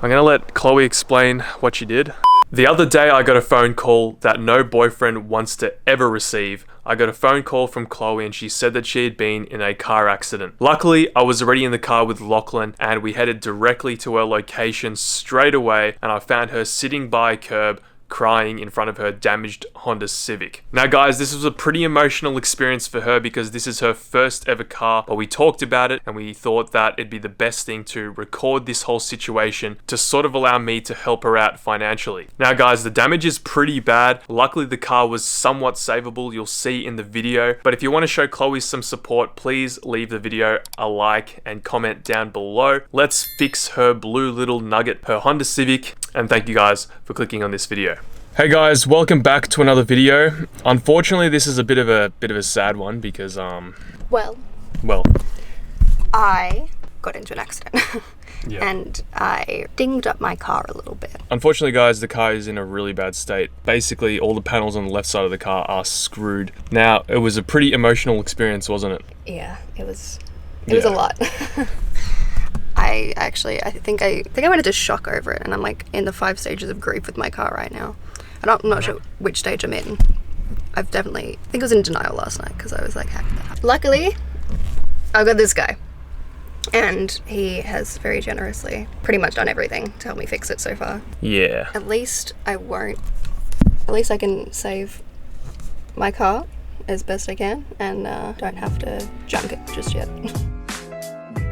I'm gonna let Chloe explain what she did. The other day I got a phone call that no boyfriend wants to ever receive. I got a phone call from Chloe and she said that she had been in a car accident. Luckily, I was already in the car with Lachlan and we headed directly to her location straight away, and I found her sitting by a curb crying in front of her damaged Honda Civic. Now guys, this was a pretty emotional experience for her because this is her first ever car, but we talked about it and we thought that it'd be the best thing to record this whole situation to sort of allow me to help her out financially. Now guys, the damage is pretty bad. Luckily the car was somewhat savable, you'll see in the video, but if you want to show Chloe some support, please leave the video a like and comment down below. Let's fix her blue little nugget, her Honda Civic, and thank you guys for clicking on this video. Hey guys, welcome back to another video. Unfortunately, this is a bit of a sad one because Well, I got into an accident. Yeah. And I dinged up my car a little bit. Unfortunately guys, the car is in a really bad state. Basically, all the panels on the left side of the car are screwed. Now, it was a pretty emotional experience, wasn't it? Yeah, it was a lot. I think I went into shock over it, and I'm like in the 5 stages of grief with my car right now. I'm not sure which stage I'm in. I think I was in denial last night because I was like, heck that. Luckily, I got this guy, and he has very generously pretty much done everything to help me fix it so far. Yeah. At least I can save my car as best I can and don't have to junk it just yet.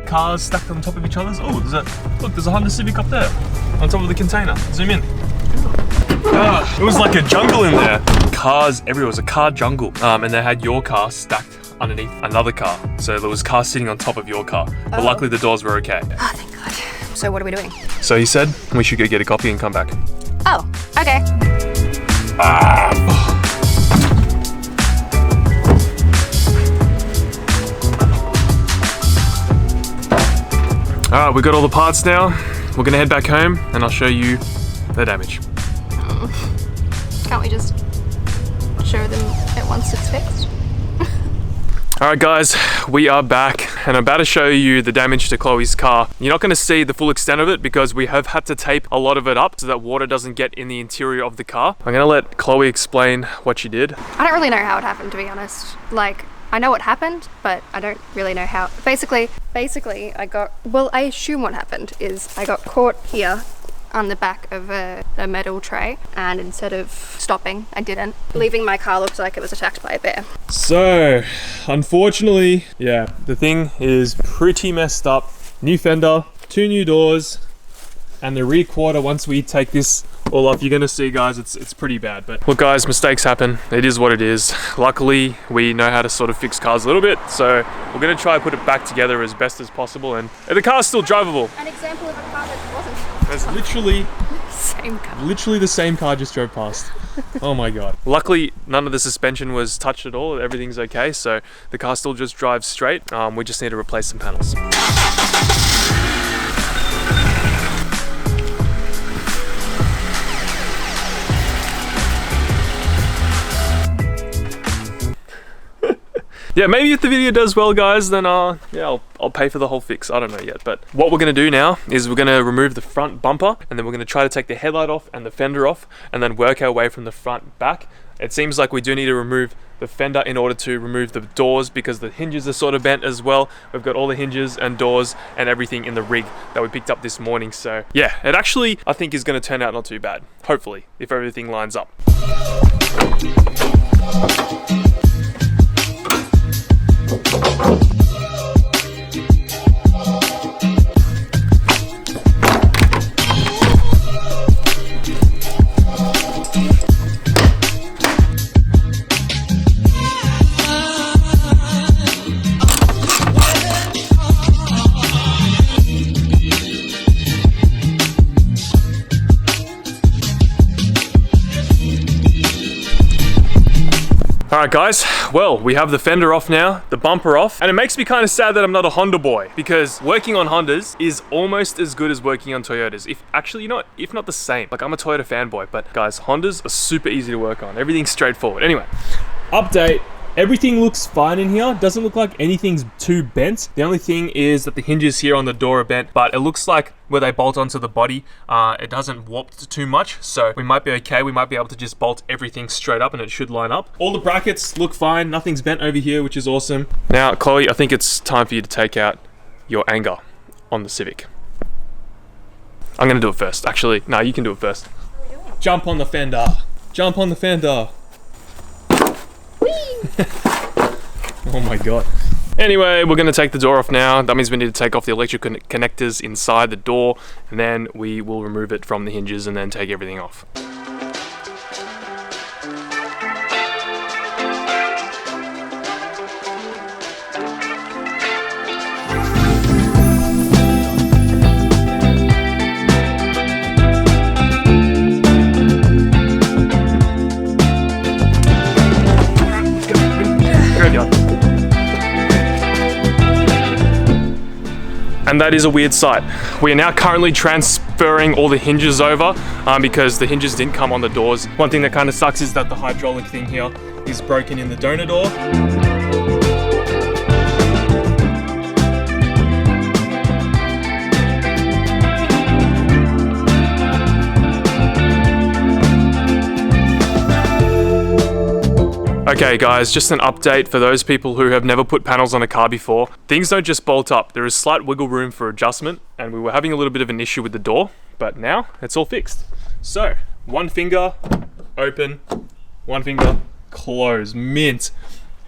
Cars stacked on top of each other's. Oh, there's a Honda Civic up there on top of the container. Zoom in. It was like a jungle in there. Cars everywhere. It was a car jungle. And they had your car stacked underneath another car. So there was cars sitting on top of your car. But luckily the doors were okay. Oh, thank God. So what are we doing? So he said we should go get a coffee and come back. Oh, okay. Alright, we got all the parts now. We're gonna head back home and I'll show you the damage. Can't we just show them it once it's fixed? Alright guys, we are back and I'm about to show you the damage to Chloe's car. You're not going to see the full extent of it because we have had to tape a lot of it up so that water doesn't get in the interior of the car. I'm going to let Chloe explain what she did. I don't really know how it happened, to be honest. Like, I know what happened, but I don't really know how. Basically, I assume what happened is I got caught here on the back of a metal tray, and instead of stopping, I didn't. Leaving my car looked like it was attacked by a bear. So, unfortunately, yeah, the thing is pretty messed up. New fender, 2 new doors, and the rear quarter, once we take this all off, you're gonna see guys, it's pretty bad. But look guys, mistakes happen. It is what it is. Luckily, we know how to sort of fix cars a little bit, so we're gonna try and put it back together as best as possible, and the car's still drivable. An example of a car that wasn't. That's literally Same car. Literally the same car just drove past. Oh my God. Luckily, none of the suspension was touched at all. Everything's okay, so the car still just drives straight. We just need to replace some panels. Yeah, maybe if the video does well guys, then yeah, I'll pay for the whole fix. I don't know yet, but what we're gonna do now is we're gonna remove the front bumper, and then we're gonna try to take the headlight off and the fender off, and then work our way from the front back. It seems like we do need to remove the fender in order to remove the doors because the hinges are sort of bent as well. We've got all the hinges and doors and everything in the rig that we picked up this morning. So yeah, it actually, I think, is gonna turn out not too bad. Hopefully, if everything lines up. Alright guys, well, we have the fender off now, the bumper off, and it makes me kind of sad that I'm not a Honda boy, because working on Hondas is almost as good as working on Toyotas. If not the same. Like, I'm a Toyota fanboy, but guys, Hondas are super easy to work on. Everything's straightforward. Anyway, update. Everything looks fine in here. Doesn't look like anything's too bent. The only thing is that the hinges here on the door are bent, but it looks like where they bolt onto the body, it hasn't warped too much, so we might be okay. We might be able to just bolt everything straight up and it should line up. All the brackets look fine. Nothing's bent over here, which is awesome. Now, Chloe, I think it's time for you to take out your anger on the Civic. I'm gonna do it first. Actually, no, you can do it first. Jump on the fender. Jump on the fender. Oh my god. Anyway, we're going to take the door off now. That means we need to take off the electric connectors inside the door, and then we will remove it from the hinges and then take everything off. And that is a weird sight. We are now currently transferring all the hinges over because the hinges didn't come on the doors. One thing that kind of sucks is that the hydraulic thing here is broken in the donor door. Okay guys, just an update for those people who have never put panels on a car before. Things don't just bolt up. There is slight wiggle room for adjustment, and we were having a little bit of an issue with the door, but now it's all fixed. So, one finger open, one finger close, mint.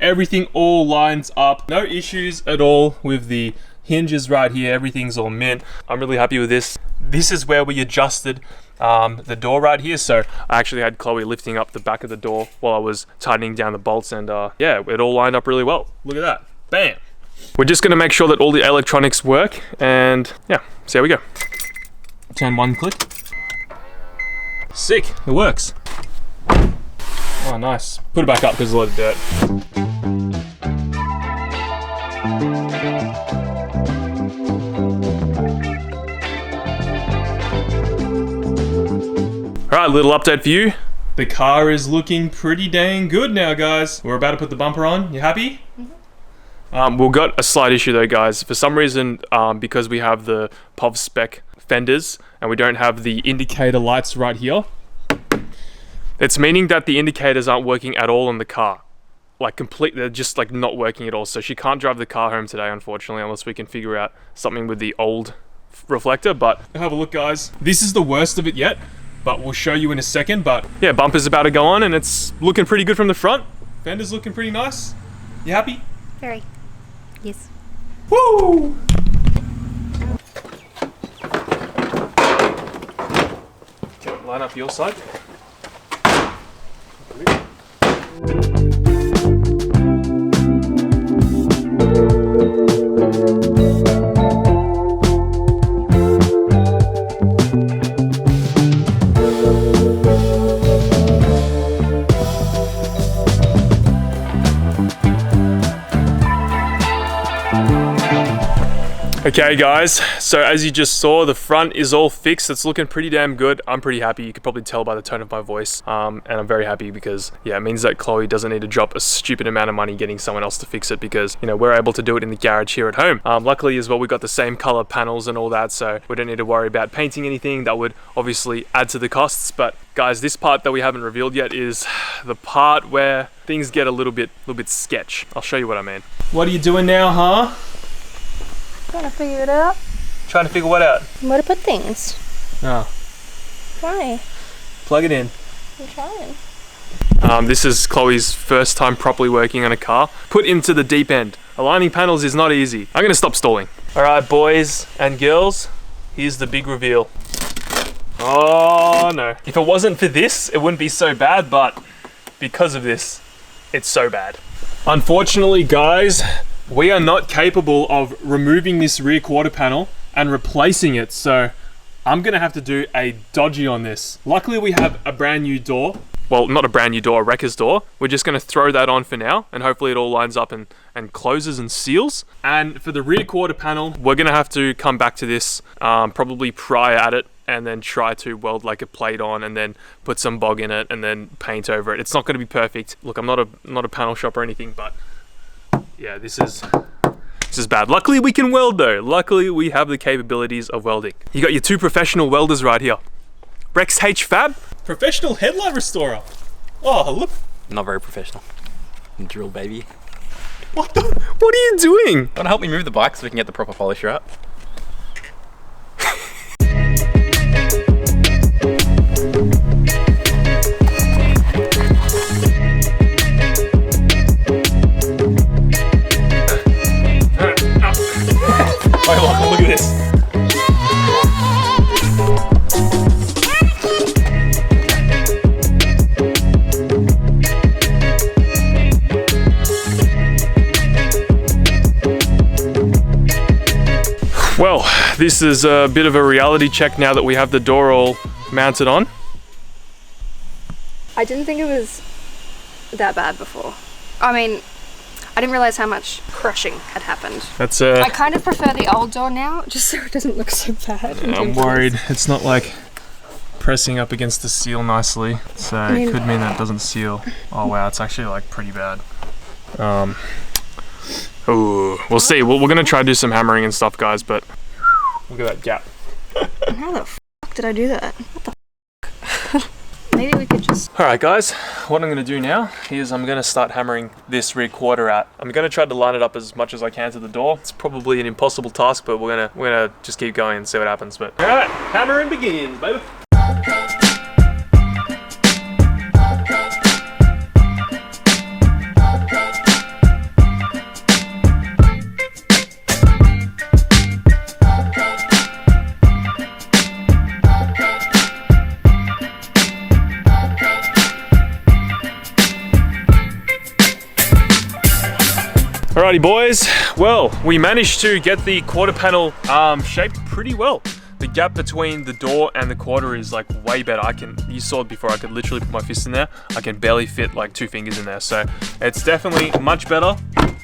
Everything all lines up. No issues at all with the hinges right here. Everything's all mint. I'm really happy with this. This is where we adjusted the door right here. So I actually had Chloe lifting up the back of the door while I was tightening down the bolts, and yeah, it all lined up really well. Look at that. Bam. We're just going to make sure that all the electronics work, and yeah, so here we go. Turn one click. Sick, it works. Oh, nice. Put it back up because there's a lot of dirt. Alright, little update for you. The car is looking pretty dang good now, guys. We're about to put the bumper on. You happy? Mm-hmm. We've got a slight issue though, guys. For some reason, because we have the POV spec fenders and we don't have the indicator lights right here, it's meaning that the indicators aren't working at all in the car. Like they're just like not working at all. So she can't drive the car home today, unfortunately, unless we can figure out something with the old reflector. But have a look, guys. This is the worst of it yet, but we'll show you in a second. But yeah, bumper's about to go on and it's looking pretty good from the front. Fender's looking pretty nice. You happy? Very. Yes. Woo! Okay, line up your side. Okay guys, so as you just saw, the front is all fixed. It's looking pretty damn good. I'm pretty happy. You could probably tell by the tone of my voice. And I'm very happy because, yeah, it means that Chloe doesn't need to drop a stupid amount of money getting someone else to fix it because, you know, we're able to do it in the garage here at home. Luckily as well, we got the same color panels and all that, so we don't need to worry about painting anything. That would obviously add to the costs. But guys, this part that we haven't revealed yet is the part where things get a little bit sketch. I'll show you what I mean. What are you doing now, huh? Trying to figure it out. Trying to figure what out? Where to put things. Oh. Why? Plug it in. I'm trying. This is Chloe's first time properly working on a car. Put into the deep end. Aligning panels is not easy. I'm gonna stop stalling. Alright, boys and girls, here's the big reveal. Oh no. If it wasn't for this, it wouldn't be so bad, but because of this, it's so bad. Unfortunately, guys, we are not capable of removing this rear quarter panel and replacing it, so I'm gonna have to do a dodgy on this. Luckily we have a brand new door. Well, not a brand new door, a wrecker's door. We're just gonna throw that on for now, and hopefully it all lines up and closes and seals. And for the rear quarter panel, we're gonna have to come back to this, probably pry at it and then try to weld like a plate on and then put some bog in it and then paint over it. It's not going to be perfect. Look, I'm not a panel shop or anything, but yeah, this is bad. Luckily we can weld though. Luckily we have the capabilities of welding. You got your two professional welders right here. Rex H Fab, professional headlight restorer. Oh, look. Not very professional. Drill baby. What are you doing? Want to help me move the bike so we can get the proper polisher out? Wait, look at this. Well, this is a bit of a reality check now that we have the door all mounted on. I didn't think it was that bad before. I mean, I didn't realize how much crushing had happened. That's I kind of prefer the old door now, just so it doesn't look so bad. I'm worried it's not like pressing up against the seal nicely, so it could mean that it doesn't seal. Oh wow, it's actually like pretty bad. Ooh, we'll see. We're gonna try to do some hammering and stuff, guys, but look at that gap. How the fuck did I do that? What the fuck? Maybe we could just... Alright guys, what I'm gonna do now is I'm gonna start hammering this rear quarter out. I'm gonna try to line it up as much as I can to the door. It's probably an impossible task, but we're gonna just keep going and see what happens. But alright, hammering begins, baby. Alrighty boys, well, we managed to get the quarter panel shaped pretty well. The gap between the door and the quarter is like way better. You saw it before, I could literally put my fist in there. I can barely fit like 2 fingers in there. So it's definitely much better.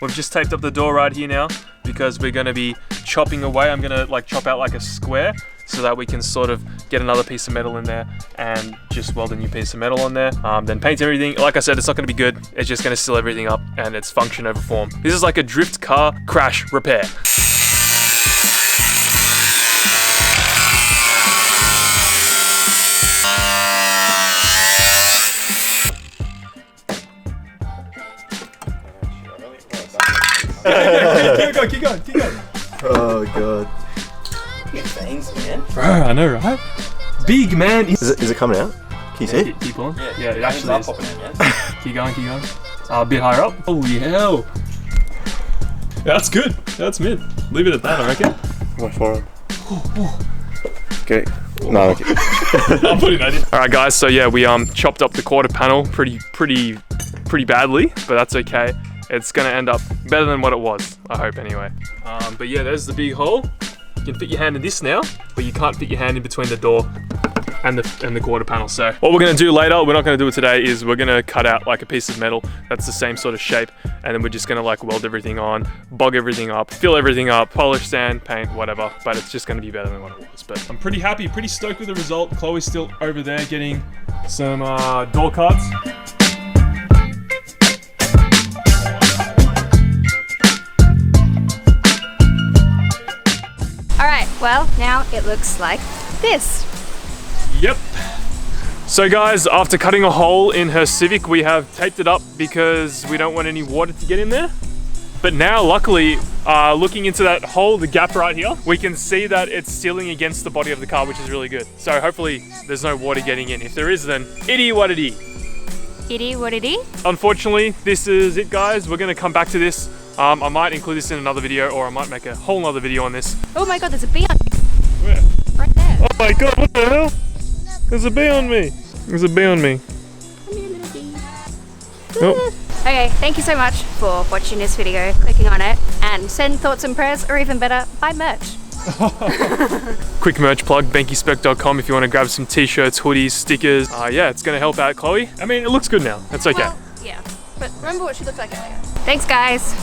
We've just taped up the door right here now because we're gonna be chopping away. I'm gonna like chop out like a square so that we can sort of get another piece of metal in there and just weld a new piece of metal on there. Then paint everything. Like I said, it's not gonna be good. It's just gonna seal everything up and it's function over form. This is like a drift car crash repair. Keep going. Oh god. Big veins, man. Bro, I know, right? Big man. Is it coming out? Can you see it? Keep on. Yeah, it actually is. Popping out, Keep going. A bit higher up. Holy hell. That's good. That's mint. Leave it at that, I reckon. My forearm. Okay. No, okay. I'm putting that in. Alright guys, so yeah, we chopped up the quarter panel pretty badly, but that's okay. It's gonna end up better than what it was, I hope anyway. But yeah, there's the big hole. You can fit your hand in this now, but you can't fit your hand in between the door and the quarter panel. So what we're gonna do later, we're not gonna do it today, is we're gonna cut out like a piece of metal that's the same sort of shape, and then we're just gonna like weld everything on, bog everything up, fill everything up, polish, sand, paint, whatever, but it's just gonna be better than what it was. But I'm pretty happy, pretty stoked with the result. Chloe's still over there getting some door cuts. Alright, well, now it looks like this. Yep. So guys, after cutting a hole in her Civic, we have taped it up because we don't want any water to get in there. But now, luckily, looking into that hole, the gap right here, we can see that it's sealing against the body of the car, which is really good. So hopefully there's no water getting in. If there is, then itty what itty. Itty what itty? Unfortunately, this is it guys. We're gonna come back to this. I might include this in another video, or I might make a whole nother video on this. Oh my god, there's a bee on Where? right there. Oh my god, what the hell? There's a bee on me. There's a bee on me. Come here, little bee. Oh. Okay, thank you so much for watching this video, clicking on it, and send thoughts and prayers, or even better, buy merch. Quick merch plug, benkispec.com if you want to grab some t-shirts, hoodies, stickers. Yeah, it's going to help out Chloe. I mean, it looks good now. That's okay. Well, yeah, but remember what she looked like earlier. Thanks, guys.